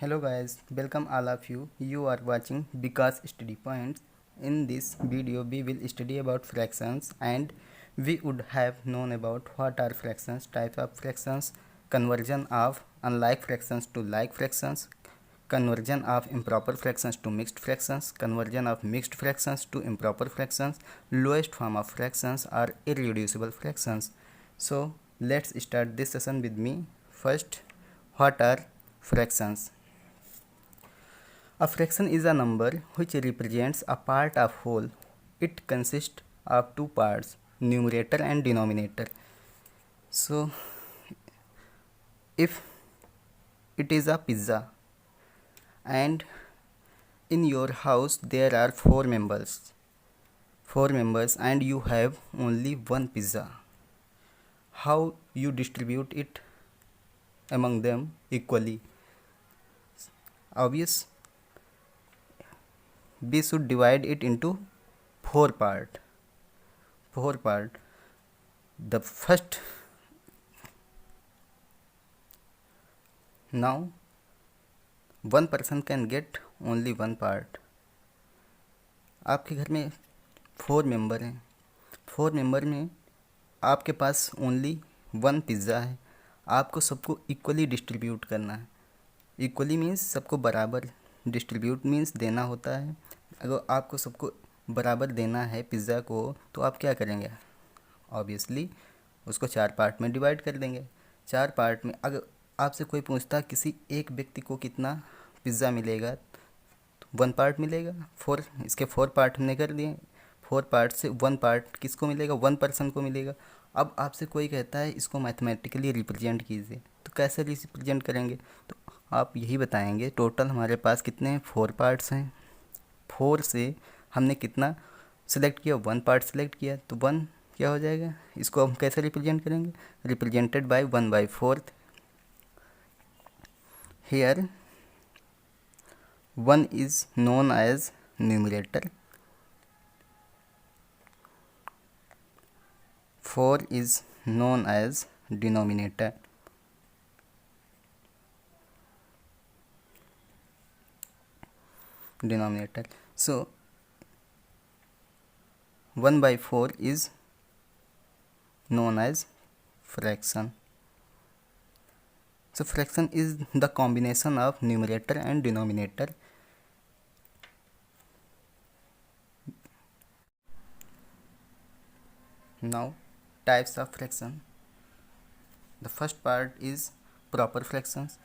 Hello guys, welcome all of you. You are watching Because Study Points. In this video we will study about fractions and we would have known about what are fractions, types of fractions, conversion of unlike fractions to like fractions, conversion of improper fractions to mixed fractions, conversion of mixed fractions to improper fractions, lowest form of fractions are irreducible fractions. So let's start this session with me. First, what are fractions? A fraction is a number which represents a part of whole. It consists of two parts, numerator and denominator. So, if it is a pizza and in your house there are four members and you have only one pizza, how you distribute it among them equally? Obvious, we should divide it into four part. The first, now one person can get only one part. आपके घर में four member हैं, four member में आपके पास only one pizza है. आपको सबको equally distribute करना है. इक्वली मीन्स सबको बराबर, डिस्ट्रीब्यूट मीन्स देना होता है. अगर आपको सबको बराबर देना है पिज़्ज़ा को, तो आप क्या करेंगे? ऑब्वियसली उसको चार पार्ट में डिवाइड कर देंगे. चार पार्ट में अगर आपसे कोई पूछता किसी एक व्यक्ति को कितना पिज़्ज़ा मिलेगा, तो वन पार्ट मिलेगा. इसके फोर पार्ट हमने कर दिए. फोर पार्ट से वन पार्ट किसको मिलेगा? वन पर्सन को मिलेगा. अब आपसे कोई कहता है इसको मैथमेटिकली रिप्रेजेंट कीजिए, तो कैसे रिप्रेजेंट करेंगे? तो आप यही बताएंगे टोटल हमारे पास कितने हैं? फोर पार्ट्स हैं. फोर से हमने कितना सेलेक्ट किया? वन पार्ट सेलेक्ट किया, तो वन क्या हो जाएगा? इसको हम कैसे रिप्रेजेंट करेंगे? Represented by one by fourth. Here one is known as numerator, four is known as denominator. So 1 by 4 is known as fraction. So fraction is the combination of numerator and denominator. Now types of fraction. The first part is proper fractions.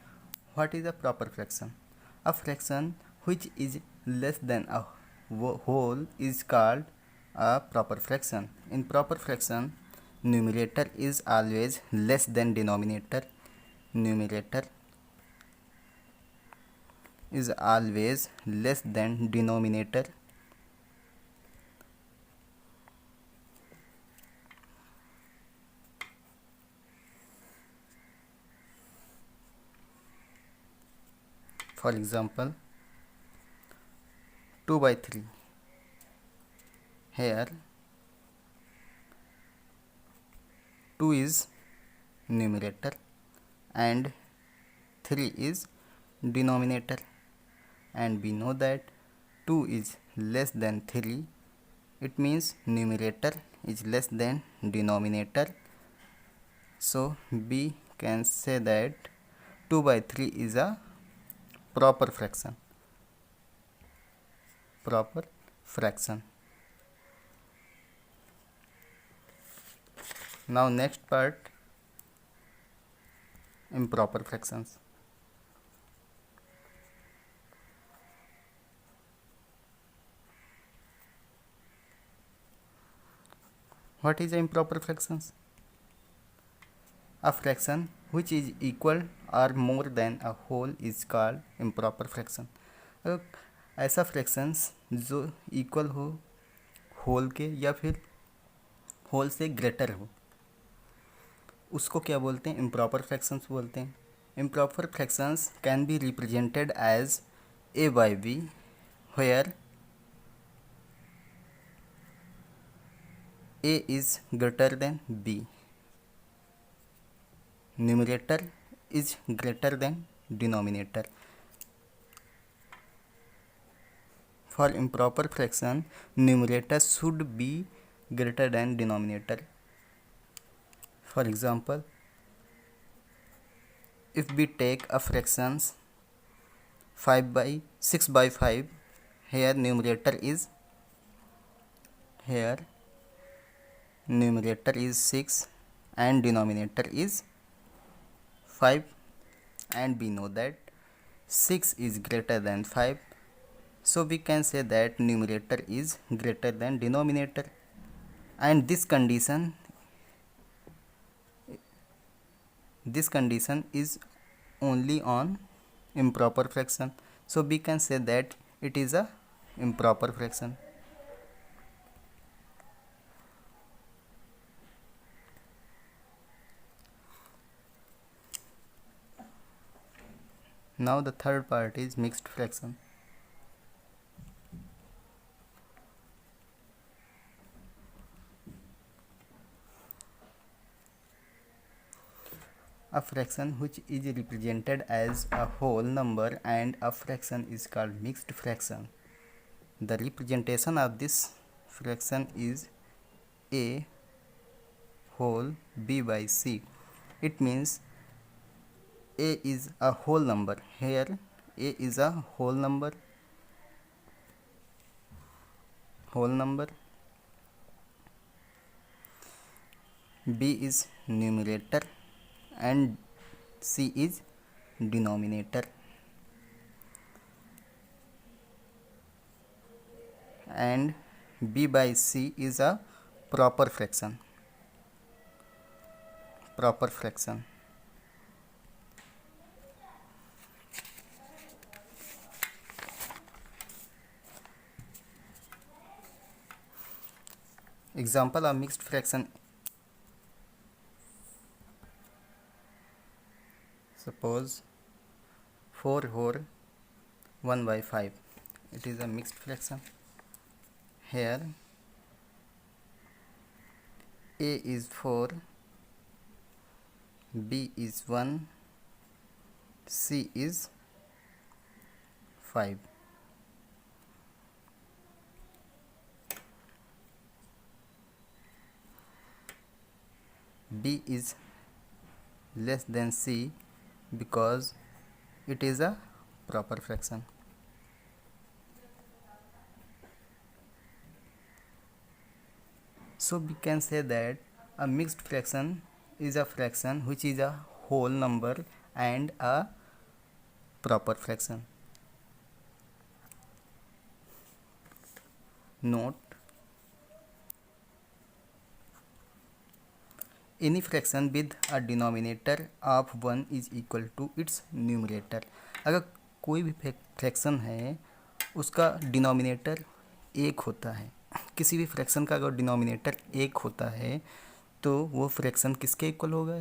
What is a proper fraction? A fraction which is less than a whole is called a proper fraction. In proper fraction, numerator is always less than denominator. Numerator is always less than denominator. For example, 2 by 3. Here 2 is numerator and 3 is denominator, and we know that 2 is less than 3. It means numerator is less than denominator. So we can say that 2 by 3 is a proper fraction. Proper fraction. Now next part, improper fractions. What is improper fractions? A fraction which is equal or more than a whole is called improper fraction. ऐसा fractions जो equal हो whole के या फिर whole से greater हो, उसको क्या बोलते हैं? इम्प्रॉपर फ्रैक्शंस बोलते हैं. Improper fractions can be represented as a by b, where a is greater than b. Numerator is greater than denominator. For improper fraction, numerator should be greater than denominator. For example, if we take a fractions 5 by 6 by 5, here numerator is 6 and denominator is 5, and we know that 6 is greater than 5, so we can say that numerator is greater than denominator. And this condition is only on improper fraction, so we can say that it is a improper fraction. Now the third part is mixed fraction. A fraction which is represented as a whole number and a fraction is called mixed fraction. The representation of this fraction is a whole b by c. It means a is a whole number. Here a is a whole number, b is numerator and c is denominator, and b by c is a proper fraction. Example of mixed fraction: suppose 4 whole 1 by 5. It is a mixed fraction. Here a is 4, b is 1, c is 5. b is less than c because it is a proper fraction. So we can say that a mixed fraction is a fraction which is a whole number and a proper fraction. Note: any fraction with a denominator of 1 is equal to its numerator. अगर कोई भी fraction है उसका denominator एक होता है, किसी भी फ्रैक्शन का अगर डिनोमिनेटर एक होता है तो वो फ्रैक्शन किसके इक्वल होगा?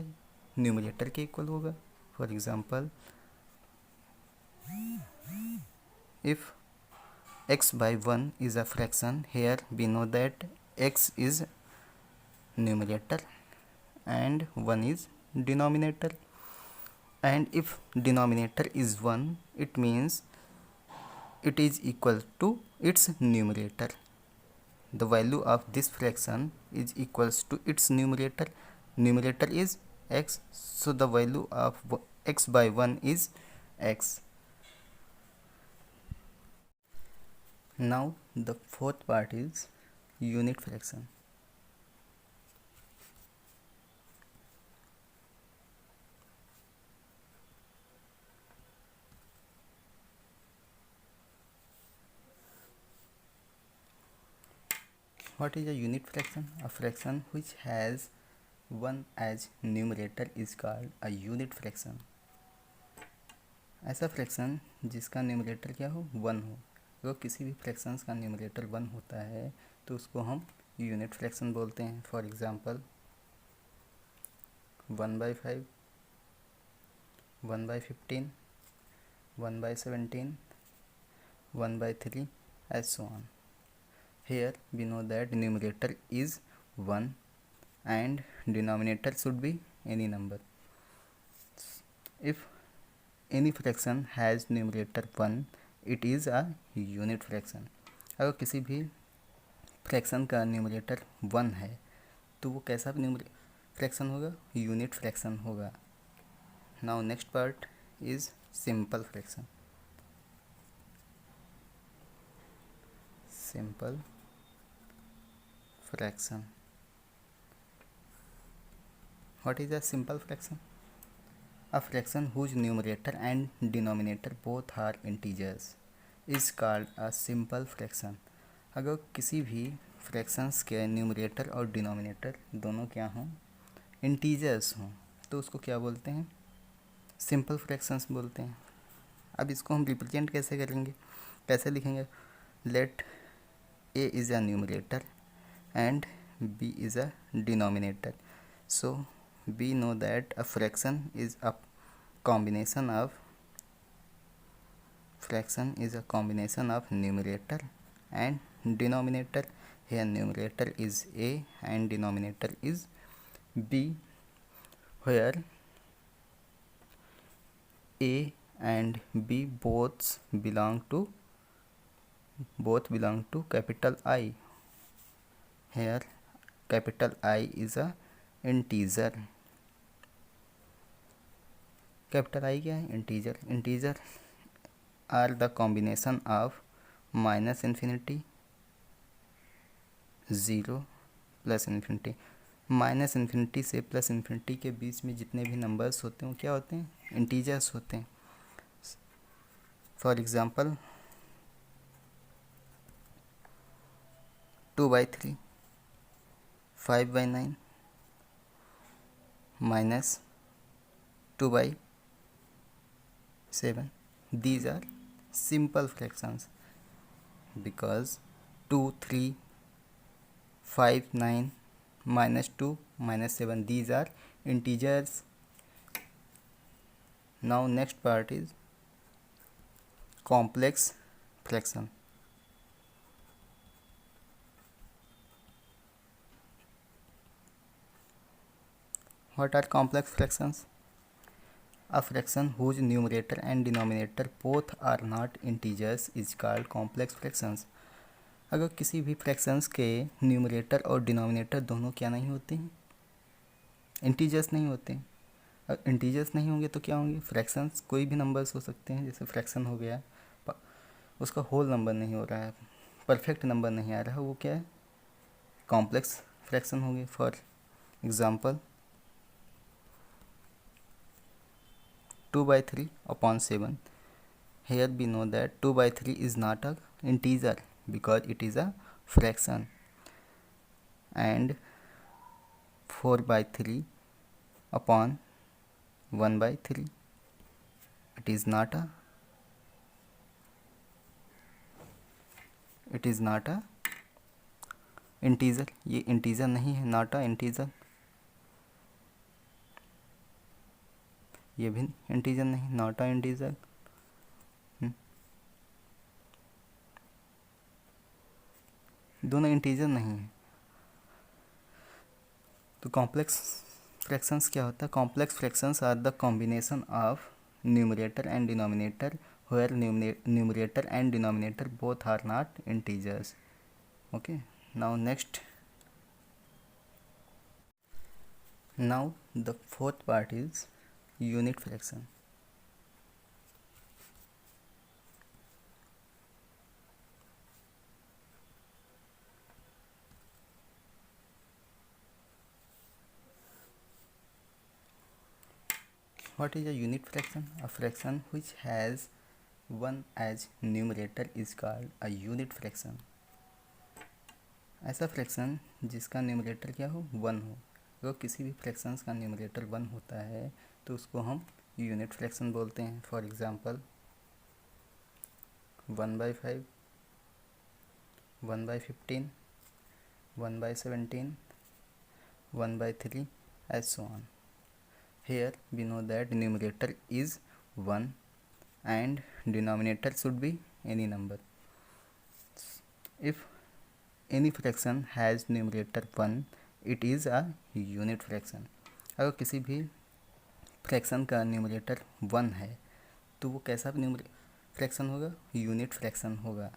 न्यूमरेटर के इक्वल होगा. For example, if x by 1 is a fraction, here we know that x is numerator and 1 is denominator, and if denominator is 1, it means it is equal to its numerator. The value of this fraction is equals to its numerator. Numerator is x, so the value of x by 1 is x. Now the fourth part is unit fraction. What is a unit fraction? A fraction which has 1 as numerator is called a unit fraction. ऐसा fraction जिसका numerator क्या हो? 1 हो. अगर किसी भी fractions का numerator 1 होता है तो उसको हम यूनिट फ्रैक्शन बोलते हैं. For example 1 by 5, 1 by 15, 1 by 17, 1 by 3, as so on. Here we know that numerator is 1 and denominator should be any number. If any fraction has numerator 1, it is a unit fraction. अगर किसी भी fraction का numerator 1 है तो वो कैसा fraction होगा, unit fraction होगा। Now next part is simple fraction. Simple fraction. What is a simple fraction? A fraction whose numerator and denominator both are integers is called a simple fraction. अगर किसी भी fractions के numerator और denominator दोनों क्या हों, integers हों, तो उसको क्या बोलते हैं, सिंपल फ्रैक्शंस बोलते हैं। अब इसको हम रिप्रेजेंट कैसे करेंगे, कैसे लिखेंगे, let A is a numerator and b is a denominator. So we know that a fraction is a combination of numerator and denominator. Here numerator is a and denominator is b, where a and b both belong to capital I. Here capital I is a integer. Capital I क्या है, integer. Integer are the combination of minus infinity, 0, plus infinity. Minus infinity से plus infinity के बीच में जितने भी numbers होते हैं वो क्या होते हैं, इंटीजर्स होते हैं। For example 2/3, 5/9, minus 2/7. These are simple fractions because 2, 3, 5, 9, -2, -7, these are integers. Now next part is complex fraction. What are complex fractions? A fraction whose numerator and denominator both are not integers is called complex fractions. अगर किसी भी fractions के numerator और denominator दोनों क्या नहीं होते हैं, इंटीजर्स नहीं होते हैं। अगर इंटीजर्स नहीं होंगे तो क्या होंगे, फ्रैक्शंस कोई भी नंबर्स हो सकते हैं। जैसे फ्रैक्शन हो गया, उसका होल नंबर नहीं हो रहा है, परफेक्ट नंबर नहीं आ रहा है, वो क्या है, कॉम्प्लेक्स फ्रैक्शन होंगे। For example 2/3/7. Here we know that 2/3 is not a integer because it is a fraction, and 4/3/1/3, it is not a integer. ये integer नहीं है, not a integer। ये भी इंटीजर नहीं, नॉट अ इंटीजर। दोनों integer नहीं है। तो कॉम्प्लेक्स फ्रैक्शंस क्या होता है, complex fractions are the combination of numerator and denominator where numerator and denominator both are not integers. Okay, now next, now the fourth part is unit fraction. What is a unit fraction? A fraction which has 1 as numerator is called a unit fraction. ऐसा fraction जिसका numerator क्या हो, 1 हो। अगर किसी भी fractions का numerator 1 होता है तो उसको हम यूनिट फ्रैक्शन बोलते हैं। For example 1/5, 1/15, 1/17, 1/3, as so on. Here we know that numerator is 1 and denominator should be any number. If any fraction has numerator 1, it is a unit fraction. अगर किसी भी फ्रैक्शन का न्यूमरेटर 1 है तो वो कैसा फ्रैक्शन होगा, यूनिट फ्रैक्शन होगा।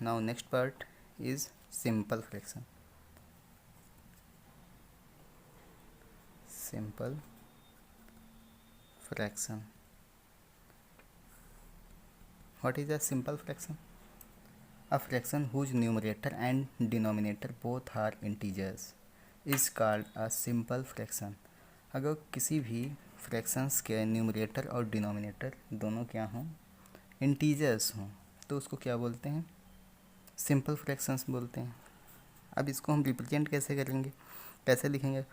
Now next part is simple fraction. Simple fraction. What is a simple fraction? A fraction whose numerator and denominator both are integers is called a simple fraction. अगर किसी भी fractions के numerator और denominator दोनों क्या हों, integers हों, तो उसको क्या बोलते हैं? सिंपल फ्रैक्शंस बोलते हैं. अब इसको हम रिप्रेजेंट कैसे करेंगे, कैसे लिखेंगे?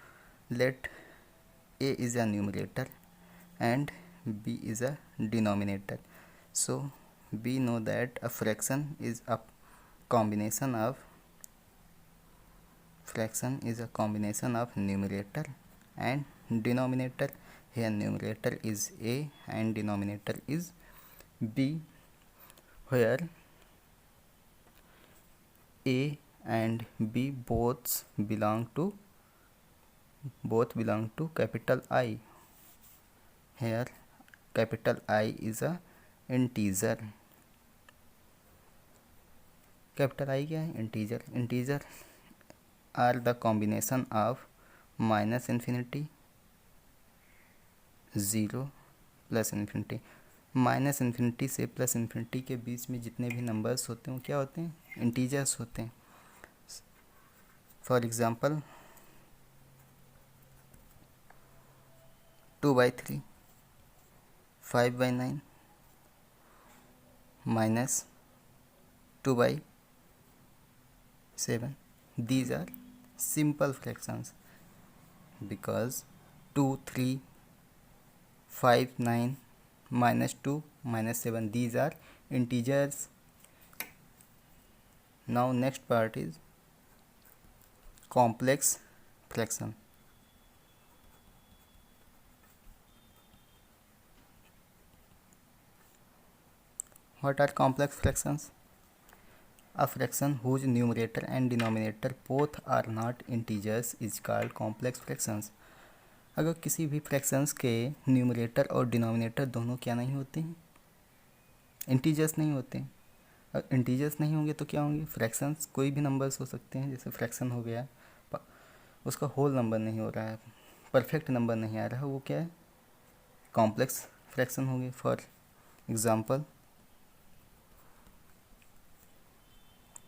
लेट a is a numerator and b is a denominator. So we know that a fraction is a combination of numerator and denominator. Here numerator is a and denominator is b, where a and b both belong to capital I. Here capital I is a integer. Capital I क्या है? Integer. Integer are the combination of minus infinity, zero, plus infinity. Minus infinity से plus infinity के बीच में जितने भी numbers होते हैं वो क्या होते हैं? इंटीजर्स होते हैं. For example 2/3, 5/9, minus 2/7. These are simple fractions because 2, 3, 5, 9, -2, -7, these are integers. Now next part is complex fraction. What are complex fractions? A fraction whose numerator and denominator both are not integers is called complex fractions. अगर किसी भी fractions के numerator और denominator दोनों क्या नहीं होते हैं? इंटीजर्स नहीं होते हैं. अगर इंटीजर्स नहीं होंगे तो क्या होंगे? फ्रैक्शंस कोई भी नंबर्स हो सकते हैं. जैसे फ्रैक्शन हो गया, उसका होल नंबर नहीं हो रहा है, परफेक्ट नंबर नहीं आ रहा है, वो क्या है? कॉम्प्लेक्स फ्रैक्शन होंगे. For example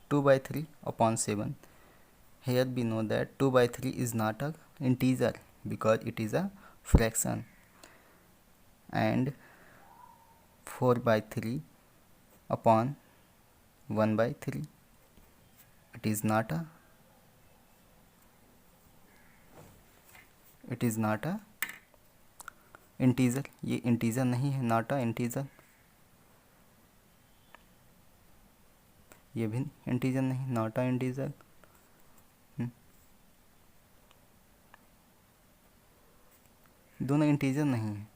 2/3/7. Here we know that 2/3 is not a integer because it is a fraction, and 4/3/1/3, it is not a integer. ये integer नहीं है, not a integer. ये भी इंटीजर नहीं, नॉट अ इंटीजर. दोनों integer नहीं है.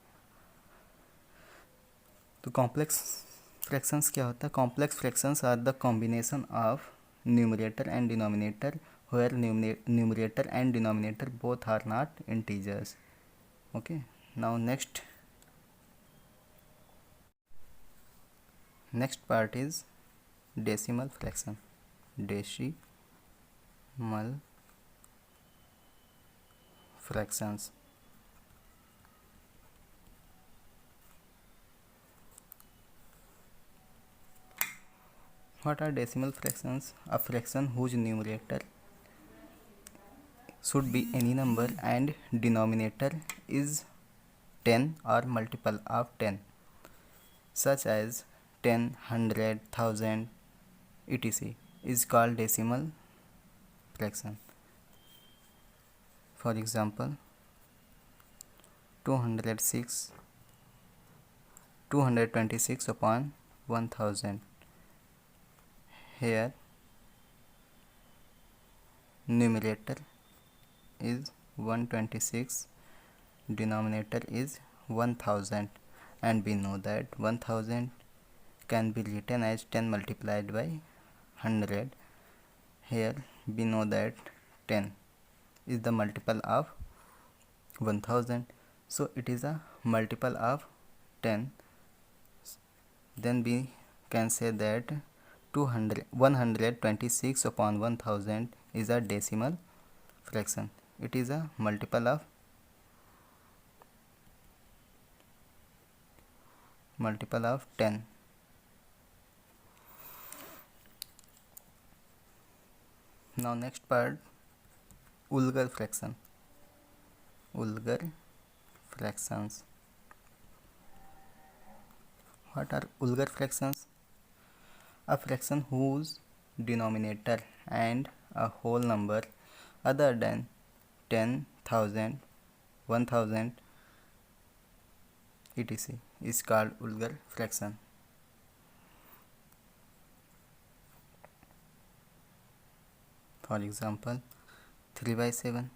तो कॉम्प्लेक्स फ्रैक्शंस क्या होता है? Complex fractions are the combination of numerator and denominator where numerator and denominator both are not integers. Okay. Now next part is decimal fraction. Decimal fractions. What are decimal fractions? A fraction whose numerator should be any number and denominator is 10 or multiple of 10, such as 10, 100, 1000, etc. is called decimal fraction. For example 226/1000. Here numerator is 126, denominator is 1000, and we know that 1000 can be written as 10 multiplied by 100. Here we know that 10 is the multiple of 1000, so it is a multiple of 10. Then we can say that 126 upon 1000 is a decimal fraction. It is a multiple of 10. Now next part, Ulgar fraction. Ulgar fractions. What are Ulgar fractions? A fraction whose denominator and a whole number other than 10,000, 1000, etc. is called Ulgar fraction. For example, 3/7,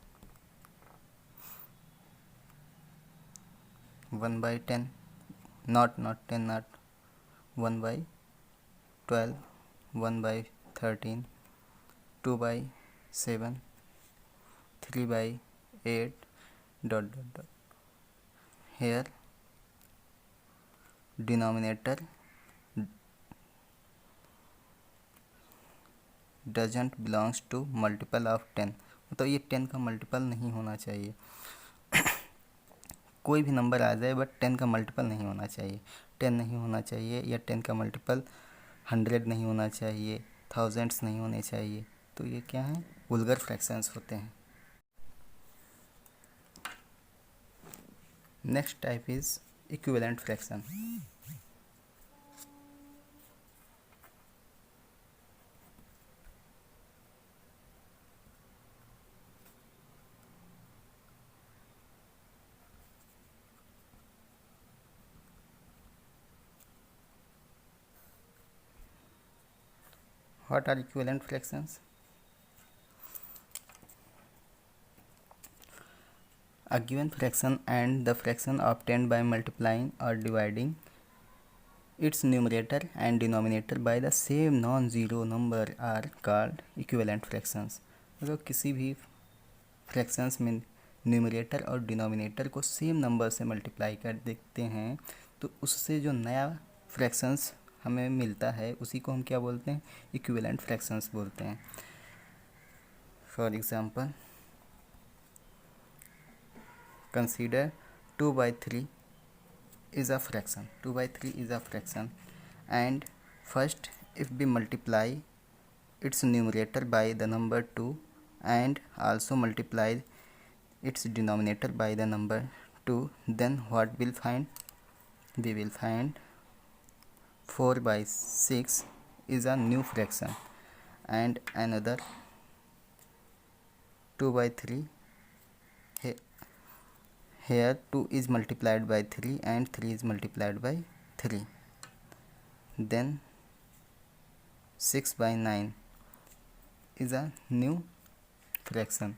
1/10, not 10, not 1/12, 1/13, 2/7, 3/8, dot dot dot. Here denominator doesn't belongs to multiple of 10, तो ये 10 का multiple नहीं होना चाहिए। कोई भी number आ जाए but 10 का मल्टीपल नहीं होना चाहिए। 10 नहीं होना चाहिए या 10 का मल्टीपल 100 नहीं होना चाहिए, थाउजेंड्स नहीं होने चाहिए। तो ये क्या है? वुल्गर फ्रैक्शंस होते हैं। Next type is equivalent fraction. What are equivalent fractions? A given fraction and the fraction obtained by multiplying or dividing its numerator and denominator by the same non-zero number are called equivalent fractions. अगर किसी भी fractions में numerator और denominator को same number से multiply कर देखते हैं तो उससे जो नया फ्रैक्शंस हमें मिलता है उसी को हम क्या बोलते हैं? इक्विवेलेंट फ्रैक्शंस बोलते हैं। For example, consider 2/3 is a fraction. 2/3 is a fraction, and first if we multiply its numerator by the number 2 and also multiply its denominator by the number 2, then what we'll find? We will find 4/6 is a new fraction, and another 2/3. Here 2 is multiplied by 3 and 3 is multiplied by 3. Then 6/9 is a new fraction.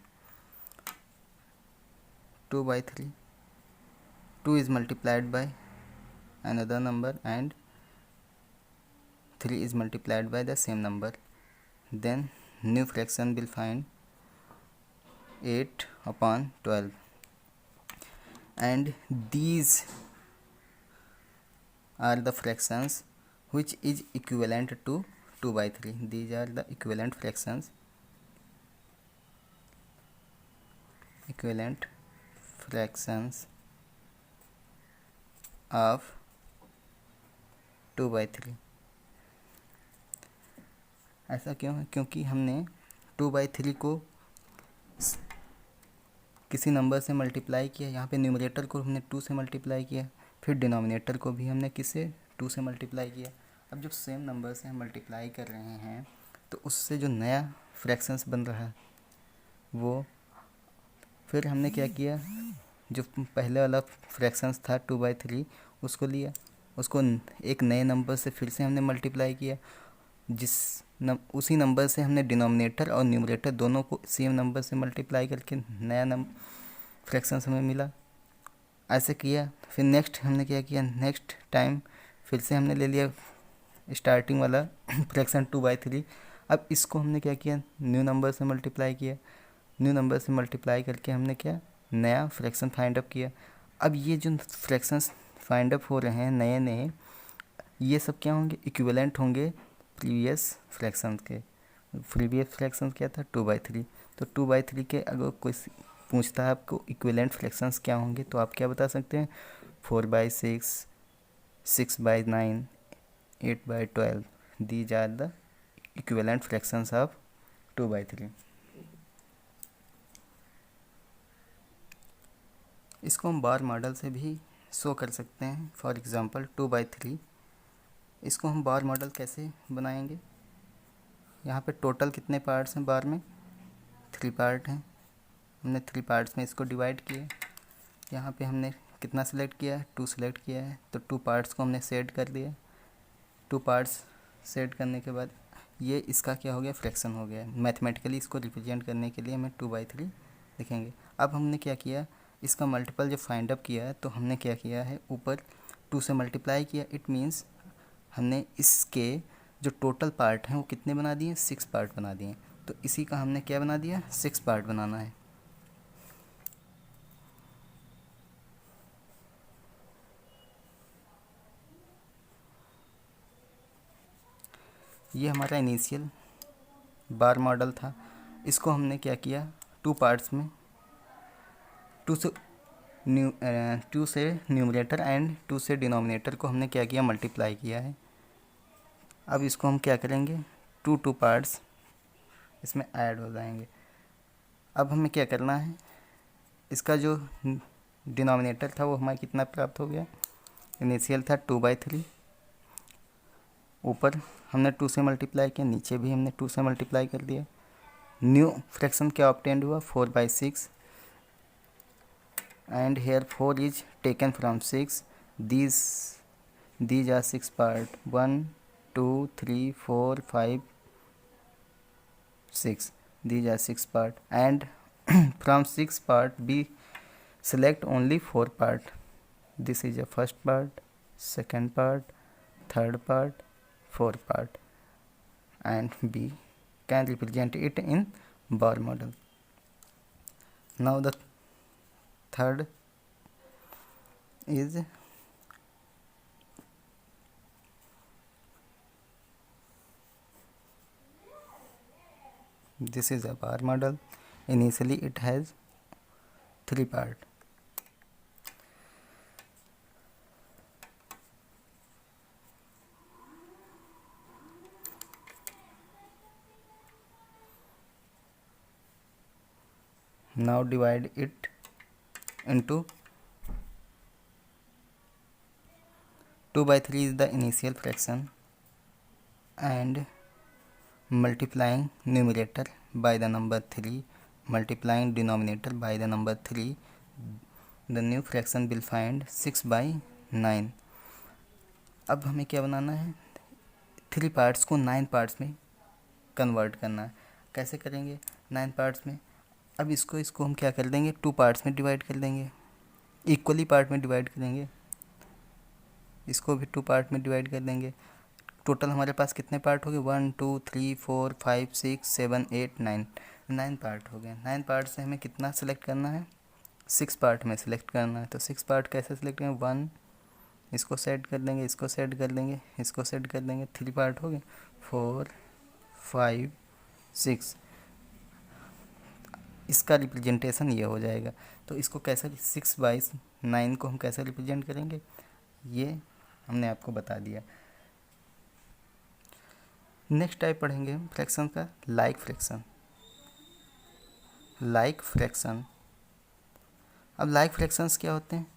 2/3, 2 is multiplied by another number and 3 is multiplied by the same number. Then new fraction will find 8/12, and these are the fractions which is equivalent to 2/3. These are the equivalent fractions of 2/3. ऐसा क्यों है? क्योंकि हमने 2/3 को किसी number से multiply किया। यहाँ पे न्यूमरेटर को हमने 2 से मल्टीप्लाई किया, फिर डिनोमिनेटर को भी हमने किससे? 2 से मल्टीप्लाई किया। अब जब सेम नंबर से हम मल्टीप्लाई कर रहे हैं तो उससे जो नया फ्रैक्शंस बन रहा है वो फिर हमने क्या किया? जो पहले वाला फ्रैक्शंस था 2/3 उसको लिया, उसको एक नए नंबर से फिर से हमने मल्टीप्लाई किया, उसी नंबर से हमने डिनोमिनेटर और न्यूमरेटर दोनों को सेम नंबर से मल्टीप्लाई करके नया फ्रैक्शंस हमें मिला। ऐसे किया। फिर नेक्स्ट हमने क्या किया? नेक्स्ट टाइम फिर से हमने ले लिया स्टार्टिंग वाला फ्रैक्शन 2/3। अब इसको हमने क्या किया? न्यू नंबर से मल्टीप्लाई किया। न्यू नंबर से मल्टीप्लाई करके हमने क्या? नया फ्रैक्शन फाइंड अप किया। अब ये जो फ्रैक्शंस फाइंड अप हो रहे हैं नए नए, ये सब क्या होंगे? इक्विवेलेंट होंगे प्रीवियस फ्रैक्शन के। प्रीवियस फ्रैक्शन क्या था 2/3। तो 2/3 के अगर कोई पूछता है आपको इक्विवेलेंट फ्रैक्शंस क्या होंगे तो आप क्या बता सकते हैं 4/6, 6/9, 8/12 these are the equivalent fractions of 2/3। इसको हम बार मॉडल से भी शो कर सकते हैं। फॉर एग्जांपल 2/3, इसको हम बार मॉडल कैसे बनाएंगे। यहाँ पे टोटल कितने पार्ट्स हैं बार में 3 पार्ट हैं। हमने 3 पार्ट्स में इसको डिवाइड किया। यहाँ पे हमने कितना सिलेक्ट किया है 2 सिलेक्ट किया है, तो 2 पार्ट्स को हमने सेट कर दिया। 2 पार्ट्स सेट करने के बाद ये इसका क्या हो गया फ्रैक्शन हो गया। मैथमेटिकली इसको रिप्रेजेंट करने के लिए हमें 2/3 लिखेंगे। अब हमने क्या किया, इसका मल्टीपल जब फाइंड अप किया है तो हमने क्या किया है ऊपर 2 से मल्टीप्लाई किया। इट मीन्स हमने इसके जो टोटल पार्ट हैं वो कितने बना दिए 6 पार्ट बना दिए। तो इसी का हमने क्या बना दिया 6 पार्ट बनाना है। ये हमारा इनिशियल बार मॉडल था। इसको हमने क्या किया 2 पार्ट्स में 2 से न्यूमरेटर एंड 2 से डिनोमिनेटर को हमने क्या किया मल्टीप्लाई किया है। अब इसको हम क्या करेंगे 2 पार्ट्स इसमें ऐड हो जाएंगे। अब हमें क्या करना है इसका जो डिनोमिनेटर था वो हमें कितना प्राप्त हो गया, इनिशियल था 2/3। ऊपर हमने 2 से मल्टीप्लाई किया, नीचे भी हमने 2 से मल्टीप्लाई कर दिया। न्यू फ्रैक्शन क्या ऑब्टेंड हुआ 4/6 and here 4 is taken from 6. These are 6 part 1 2 3 4 5 6. These are 6 part and from 6 part we select only 4 part. This is a first part, second part, third part, fourth part, and we can represent it in bar model. Now the third is this is a bar model. Initially it has 3 part. Now divide it into 2/3 is the initial fraction and multiplying numerator by the number 3, multiplying denominator by the number 3, the new fraction will find 6/9. अब हमें क्या बनाना है 3 parts को 9 parts में convert करना है। कैसे करेंगे 9 पार्ट्स में, अब इसको हम क्या कर देंगे 2 पार्ट्स में डिवाइड कर देंगे, इक्वली पार्ट में डिवाइड करेंगे। इसको भी 2 पार्ट में डिवाइड कर देंगे। टोटल हमारे पास कितने पार्ट हो गए 1 2 3 4 5 6 7 8 9 पार्ट हो गए। 9 पार्ट से हमें कितना सेलेक्ट करना है 6 पार्ट में सेलेक्ट करना है। तो 6 पार्ट कैसे सेलेक्ट करेंगे 1 इसको सेट कर देंगे, इसको सेट कर देंगे, इसको सेट कर देंगे, 3 पार्ट हो गए 4 5 6। इसका रिप्रेजेंटेशन ये हो जाएगा। तो इसको कैसे 6/9 को हम कैसे रिप्रेजेंट करेंगे ये हमने आपको बता दिया। नेक्स्ट टाइप पढ़ेंगे हम फ्रैक्शन का लाइक फ्रैक्शन। लाइक फ्रैक्शन, अब लाइक फ्रैक्शंस क्या होते हैं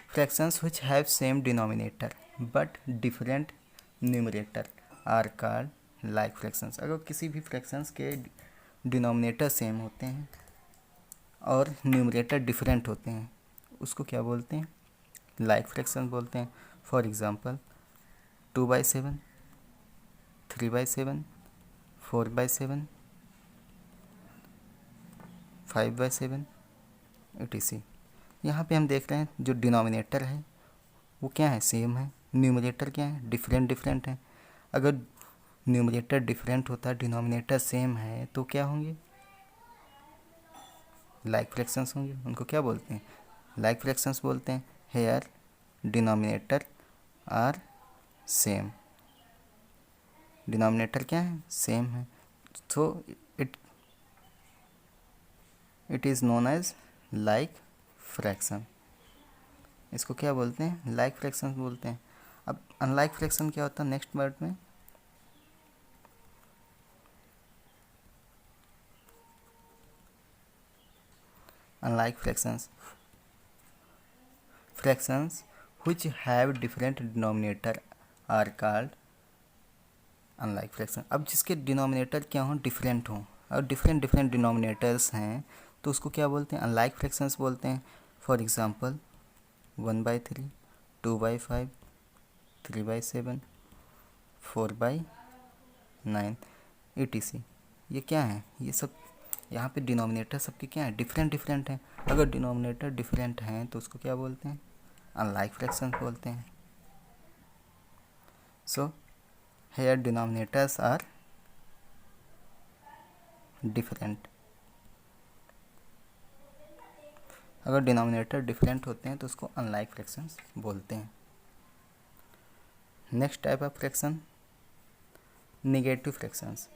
fractions which have same denominator but different numerator are called like fractions। अगर किसी भी फ्रैक्शंस के डिनोमिनेटर सेम होते हैं और न्यूमरेटर डिफरेंट होते हैं उसको क्या बोलते हैं लाइक फ्रैक्शन बोलते हैं। For example 2/7, 3/7, 4/7, 5/7 etc। यहाँ पे हम देख रहे हैं जो डिनोमिनेटर है वो क्या है सेम है, न्यूमरेटर क्या है डिफरेंट है। अगर न्यूमरेटर डिफरेंट होता है डिनोमिनेटर सेम है तो क्या होंगे लाइक फ्रैक्शंस होंगे। उनको क्या बोलते हैं लाइक फ्रैक्शंस बोलते हैं। Here denominator are same, denominator क्या है, सेम है, so it is known as like fraction. इसको क्या बोलते हैं, लाइक फ्रैक्शन बोलते हैं। अब अनलाइक फ्रैक्शन क्या होता है नेक्स्ट वर्ड में, unlike fractions which have different denominator are called unlike fraction. अब जिसके डिनोमिनेटर क्या हों, डिफरेंट हों, और डिफरेंट डिनोमिनेटर्स हैं तो उसको क्या बोलते हैं, अनलाइक फ्रैक्शंस बोलते हैं। For example 1/3, 2/5, 3/7, 4/9 etc। ये क्या है, ये सब यहाँ पे डिनोमिनेटर सबके क्या है, डिफरेंट हैं। अगर डिनोमिनेटर डिफरेंट हैं तो उसको क्या बोलते हैं, अनलाइक फ्रैक्शंस बोलते हैं। So here denominators are different. अगर डिनोमिनेटर डिफरेंट होते हैं तो उसको अनलाइक फ्रैक्शंस बोलते हैं। Next type of fraction, negative fractions.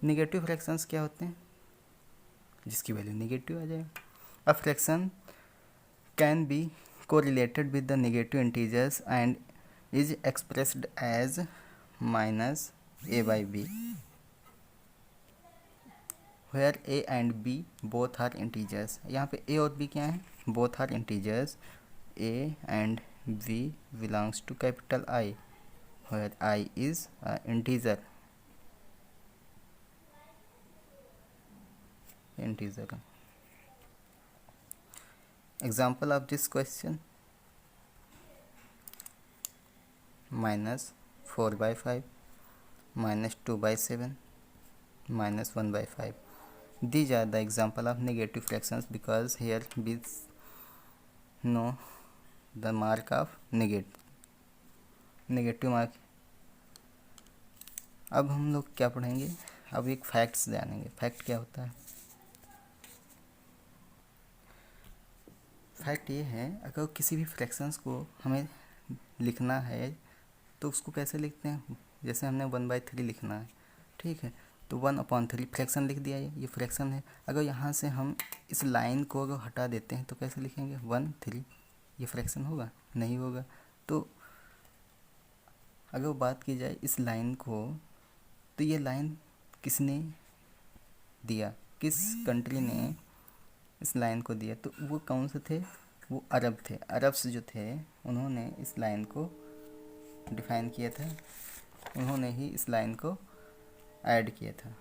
Negative fractions क्या होते हैं, जिसकी वैल्यू नेगेटिव आ जाए। A fraction can be correlated with the negative integers and is expressed as -a/b where a and b both are integers. यहाँ पे a और b क्या है, both are integers. a and b belongs to capital I where I is integer. Example of this question, -4/5, -2/7, -1/5. These are the example of negative fractions because here we know the mark of negative mark। अब हम लोग क्या पढ़ेंगे, अब एक facts जानेंगे। Fact क्या होता है, फैक्ट ये है, अगर किसी भी फ्रैक्शंस को हमें लिखना है तो उसको कैसे लिखते हैं, जैसे हमने 1/3 लिखना है, ठीक है, तो 1/3 फ्रैक्शन लिख दिया, ये फ्रैक्शन है। अगर यहाँ से हम इस लाइन को अगर हटा देते हैं तो कैसे लिखेंगे, 1/3, ये फ्रैक्शन होगा, नहीं होगा। तो अगर बात की जाए इस लाइन को, तो ये लाइन किसने दिया, किस कंट्री ने इस लाइन को दिया, तो वो कौन से थे, वो अरब थे। अरब्स जो थे उन्होंने इस लाइन को डिफाइन किया था, उन्होंने ही इस लाइन को ऐड किया था।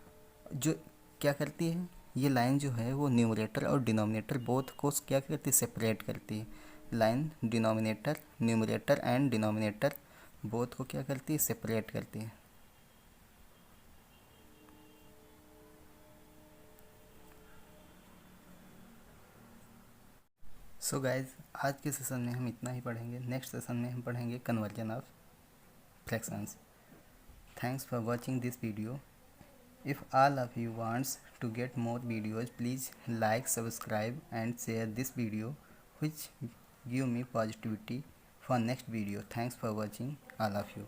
जो क्या करती है, ये लाइन जो है वो न्यूमरेटर और डिनोमिनेटर बोथ को क्या करती है, सेपरेट करती है। Line denominator, numerator and denominator both को क्या करती है, सेपरेट करती है। सो गाइज, आज के सेशन में हम इतना ही पढ़ेंगे। नेक्स्ट सेशन में हम पढ़ेंगे conversion of fractions. Thanks for watching this video. If all of you wants to get more videos, please like, subscribe and share this video, which give me positivity for next video. Thanks for watching all of you.